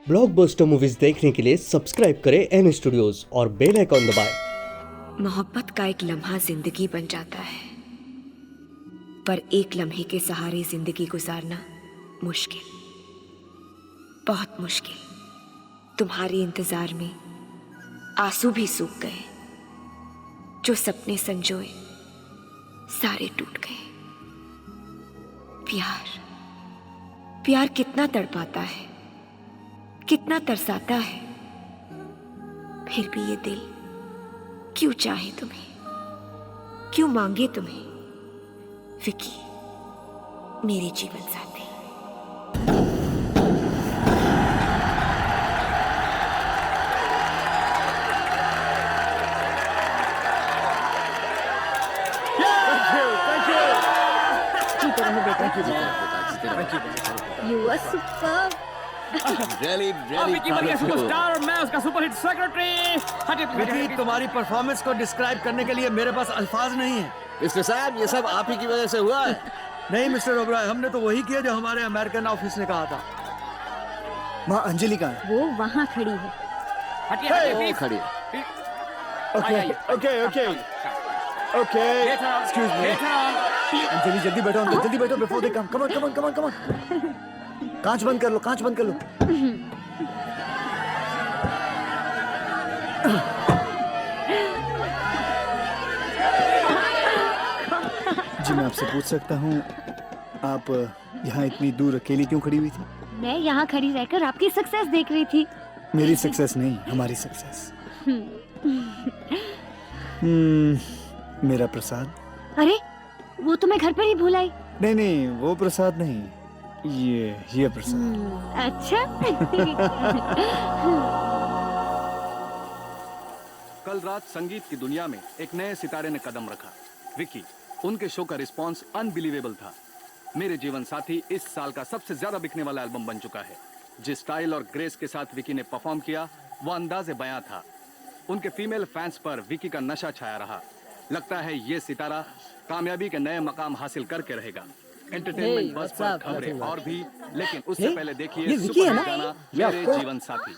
Blockbuster movies देखने के लिए सब्सक्राइब करें एन स्टूडियोज और बेल आइकॉन दबाएं। मोहब्बत का एक लम्हा जिंदगी बन जाता है, पर एक लम्हे के सहारे जिंदगी गुजारना मुश्किल, बहुत मुश्किल। तुम्हारे इंतजार में आंसू भी सूख गए, जो सपने संजोए सारे टूट गए। प्यार प्यार कितना तड़पाता है, कितना तरसाता है, फिर भी ये दिल क्यों चाहे तुम्हें, क्यों मांगे तुम्हें। विकी, मेरे जीवन साथी। You are superb. Really Vicky बन गया सुपरस्टार और मैं उसका सुपरहिट सेक्रेटरी। विकी, तुम्हारी परफॉर्मेंस को डिस्क्राइब करने के लिए मेरे पास अल्फाज नहीं है। मिस्टर साहब, ये सब आप ही की वजह से हुआ है। नहीं मिस्टर ओबराय, हमने तो वही किया जो हमारे अमेरिकन ऑफिस ने कहा था। माँ अंजलि कहाँ है? वो वहाँ खड़ी है। हटिए हटिए वो प्लीज। खड़ी। Okay excuse me. अंजलि जल्दी बैठो अंदर, जल्दी बैठो before they come. Come on. कांच बंद कर लो, कांच बंद कर लो। जी मैं आपसे पूछ सकता हूँ, आप यहाँ इतनी दूर अकेली क्यों खड़ी हुई थी? मैं यहाँ खड़ी रहकर आपकी सक्सेस देख रही थी। मेरी सक्सेस नहीं, हमारी सक्सेस। मेरा प्रसाद। अरे वो तो मैं घर पर ही भूल आई। नहीं वो प्रसाद नहीं, ये प्रसाद। अच्छा। कल रात संगीत की दुनिया में एक नए सितारे ने कदम रखा, विकी। उनके शो का रिस्पांस अनबिलीवेबल था। मेरे जीवन साथी इस साल का सबसे ज्यादा बिकने वाला एल्बम बन चुका है। जिस स्टाइल और ग्रेस के साथ विकी ने परफॉर्म किया, वो अंदाज़े बयां था। उनके फीमेल फैंस पर विकी का नशा छाया रहा। लगता है ये सितारा कामयाबी के नए मकाम हासिल करके रहेगा। एंटरटेनमेंट बस पर खबरें और भी, लेकिन उससे पहले देखिए सुपर गाना मेरे जीवन साथी।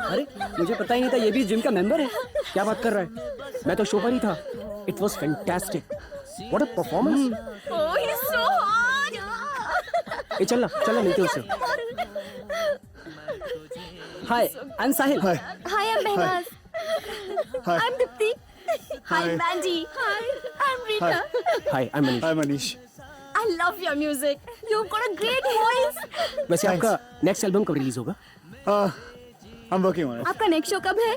अरे मुझे पता ही नहीं था ये भी जिम का मेंबर है। क्या बात कर रहा है? मैं तो शो पर ही था। It was fantastic. What a performance. Oh, he's so hot. ए चलना मिलते हैं उससे। Hi, I am Sahil. Hi Hi, I'm Mehnaz. Hi. I'm Dipti. Hi, Hi. Manji. Hi, I'm Rita. Hi, I M Manish. Hi Manish. I love your music. You've got a great voice. वैसे Thanks. आपका next album कब release होगा? I'm working on it. आपका next show कब है?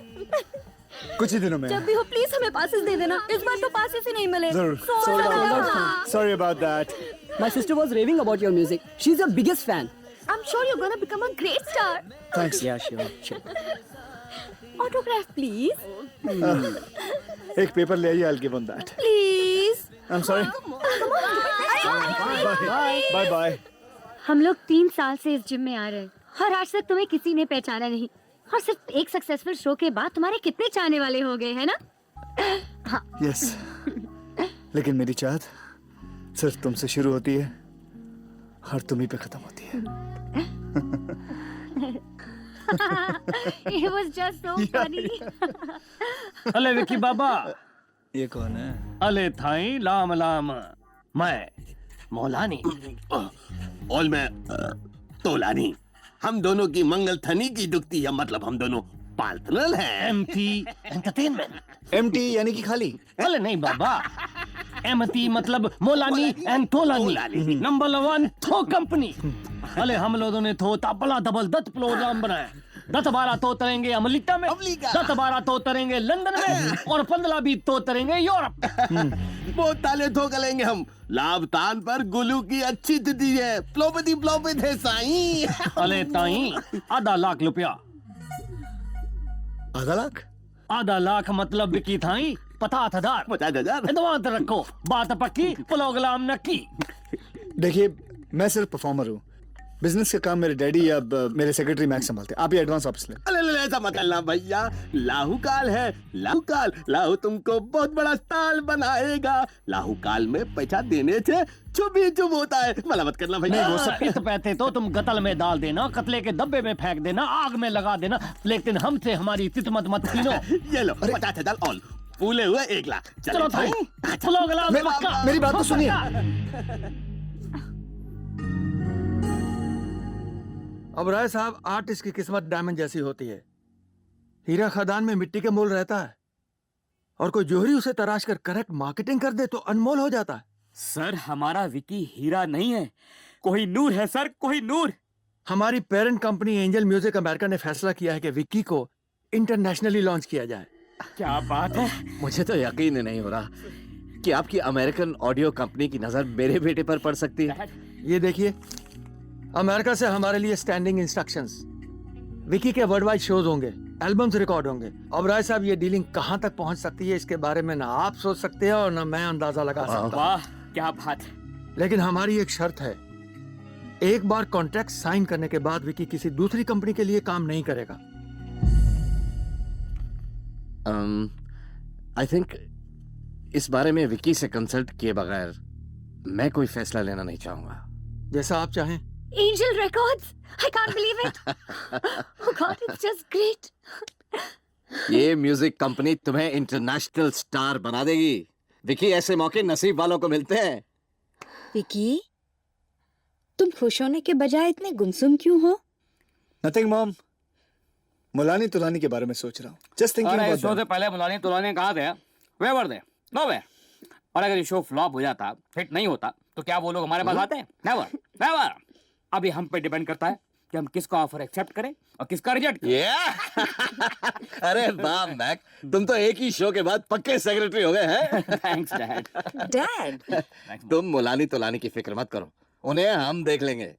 कुछ ही दिनों में। जब भी हो प्लीज हमें पासेस दे देना। इस बार तो पासेस ही नहीं मिले। जरूर। Sorry about that. My sister was raving about your music. She is your biggest fan. I'm sure you're gonna become a great star. Thanks. Yeah, sure. Autograph, please. एक paper ले आइए, I'll give on that. Please. I'm sorry. Bye. हम लोग 3 साल से इस gym में आ रहे हैं और आज तक तुम्हें किसी ने पहचाना नहीं। और सिर्फ एक सक्सेसफुल शो के बाद तुम्हारे कितने चाहने वाले हो गए हैं ना? Yes. लेकिन मेरी चाहत सिर्फ तुमसे शुरू होती है और तुम ही पे खत्म होती है। It was just so funny. अले विकी बाबा, ये कौन है? अले थाई लाम लाम। मैं मौलानी और मैं तोलानी। हम दोनों की मंगल थनी की दुखती है, मतलब हम दोनों पार्टनर हैं। MT entertainment. MT यानी कि खाली। अले नहीं बाबा, एमटी मतलब मौलानी एंड तोलानी। नंबर 1 थो कंपनी। अले हम लोगों ने थो तबला डबल दत्त प्रोग्राम बनाया। 10-12 तो तरेंगे अमेरिका में, 10-12 तो तरेंगे लंदन में और 15 भी तो तरेंगे यूरोप। वो ताले ठोक लेंगे हम। लाभ तान पर गुलू की अच्छी तिथि है। प्लोपति है साईं। अले ताई आधा लाख रुपया। आधा लाख? आधा लाख मतलब विकी थाई 50,000। 50,000। एडवांस रखो, बात पक्की, प्रोग्राम नक्की। देखिए मैं सिर्फ परफॉर्मर हूँ। बिजनेस का काम मेरे डैडी या मेरे सेक्रेटरी मैक्स संभालते हैं। आप ये एडवांस वापस लें। अले अरे ऐसा मत करना भैया, लाहू काल है, लाहू काल, लाहू तुमको बहुत बड़ा स्टार बनाएगा। लाहू काल में पैसा देने से चुप ही चुप होता है, भला मत करना भैया। नहीं वो सब इत पैसे तो तुम गतल में डाल देना, कतले के डब्बे में फेंक देना, आग में लगा देना, लेकिन हमसे हमारी तितमत मत छीनो। ये लो 50,000 ऑल, पूले हुए 1 लाख। चलो भाई, चलो गला पक्का। मेरी बात तो सुनिए। अब राय साहब, आर्टिस्ट की किस्मत डायमंड जैसी होती है। हीरा खदान में मिट्टी के मोल रहता है, और कोई जोहरी उसे तराश कर करेक्ट मार्केटिंग कर दे तो अनमोल हो जाता है। सर हमारा विकी हीरा नहीं है, कोई नूर है सर, कोई नूर। हमारी parent company angel music America ने फैसला किया है कि विक्की को इंटरनेशनली लॉन्च किया जाए। क्या बात है। मुझे तो यकीन ही नहीं हो रहा कि आपकी अमेरिकन ऑडियो कंपनी की नजर मेरे बेटे पर पड़ सकती है। ये देखिए, अमेरिका से हमारे लिए स्टैंडिंग इंस्ट्रक्शंस। विकी के वर्ल्ड वाइड शोज होंगे, एल्बम्स रिकॉर्ड होंगे। अब राय साहब, ये डीलिंग कहां तक पहुंच सकती है इसके बारे में ना आप सोच सकते हैं और ना मैं अंदाजा लगा सकता। वाह क्या बात है। लेकिन हमारी एक शर्त है, एक बार कॉन्ट्रैक्ट साइन करने के बाद विकी किसी दूसरी कंपनी के लिए काम नहीं करेगा। आई थिंक इस बारे में विकी से कंसल्ट किए बगैर मैं कोई फैसला लेना नहीं चाहूंगा। जैसा आप चाहें। Angel Records! I can't believe it! Oh God, it's just great! ये म्यूजिक कंपनी तुम्हें इंटरनेशनल स्टार बना देगी। विकी, ऐसे मौके नसीब वालों को मिलते हैं। विकी, तुम खुश होने के बजाय इतने गुमसुम क्यों हो? नथिंग मॉम, मुलानी तुलानी के बारे में सोच रहा हूँ। जस्ट थिंकिंग अबाउट शो से पहले मुलानी तुलानी कहा थे, वे वर दे नो वे। और अगर ये शो फ्लॉप हो जाता, हिट नहीं होता, तो क्या वो लोग हमारे पास आते हैं? Never never. अभी हम पे डिपेंड करता है कि हम किसका ऑफर एक्सेप्ट करें और किसका रिजेक्ट करें। अरे वाह मैक, तुम तो एक ही शो के बाद पक्के सेक्रेटरी हो गए हैं। Thanks dad. डैड, तुम मुलानी तुलानी की फिक्र मत करो, उन्हें हम देख लेंगे।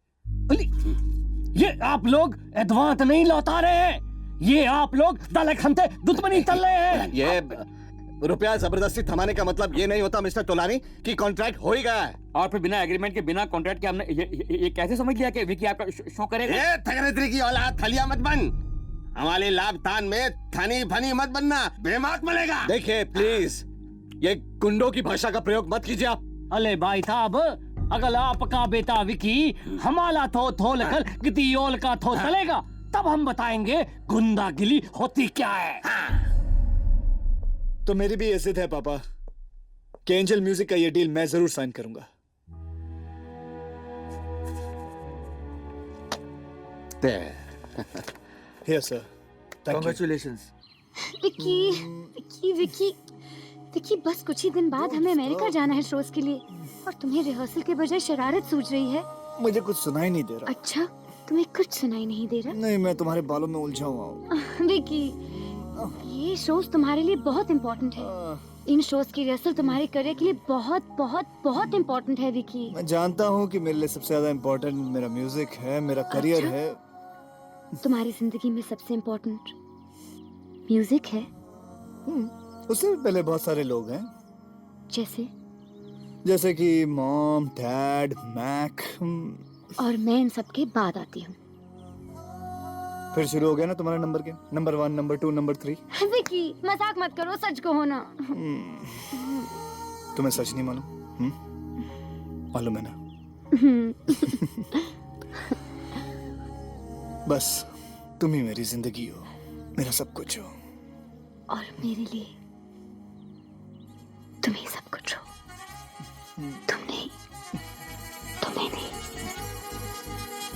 ये आप लोग एडवांस नहीं लौटा रहे हैं, ये आप लोग दले खंते दुश्मनी चल रहे हैं। ये रुपया जबरदस्ती थमाने का मतलब ये नहीं होता मिस्टर तोलानी कि कॉन्ट्रैक्ट हो ही गया है। और फिर बिना एग्रीमेंट के, बिना कॉन्ट्रैक्ट के हमने ये कैसे समझ लिया कि विकी आपका शो करेगा? ये थगरेत्री की औलाद थलिया मत बन, हमारे लाभ तान में थनी फनी मत बनना, बेमात मिलेगा। देखिए प्लीज, ये गुंडों की भाषा का प्रयोग मत कीजिए आप। अले भाई साहब, अगर आपका बेटा विकी हमारा थो थोल कर गितियोल का थो चलेगा, तब हम बताएंगे गुंडागिरी होती क्या है। तो मेरी भी ये जिद है पापा कि एंजल म्यूजिक का ये डील मैं जरूर साइन करूंगा। Here sir, thank you. Congratulations. Vicky, Vicky, Vicky, Vicky, बस कुछ ही दिन बाद हमें अमेरिका जाना है शोज के लिए, और तुम्हें रिहर्सल के बजाय शरारत सूझ रही है। मुझे कुछ सुनाई नहीं दे रहा। अच्छा, तुम्हें कुछ सुनाई नहीं दे रहा? नहीं, मैं तुम्हारे बालों में उलझा हुआ हूँ। विकी, ये शोज तुम्हारे लिए बहुत इम्पोर्टेंट है। इन शोज की रिहर्सल तुम्हारे करियर के लिए बहुत बहुत बहुत इम्पोर्टेंट है विकी। मैं जानता हूँ कि मेरे लिए सबसे ज्यादा इम्पोर्टेंट मेरा म्यूजिक है, मेरा करियर अच्छा? है। तुम्हारी जिंदगी में सबसे इम्पोर्टेंट म्यूजिक है? उससे भी पहले बहुत सारे लोग हैं, जैसे कि मॉम, डैड, मैक। और मैं इन सबके बाद आती हूँ। फिर शुरू हो गया ना तुम्हारा नंबर के, नंबर 1, नंबर 2, नंबर 3। विकी, मजाक मत करो, सच कहो ना। तुम्हें सच नहीं मालूम? मालूम है ना? बस तुम ही मेरी जिंदगी हो, मेरा सब कुछ हो। और मेरे लिए तुम ही सब कुछ हो। तुम नहीं।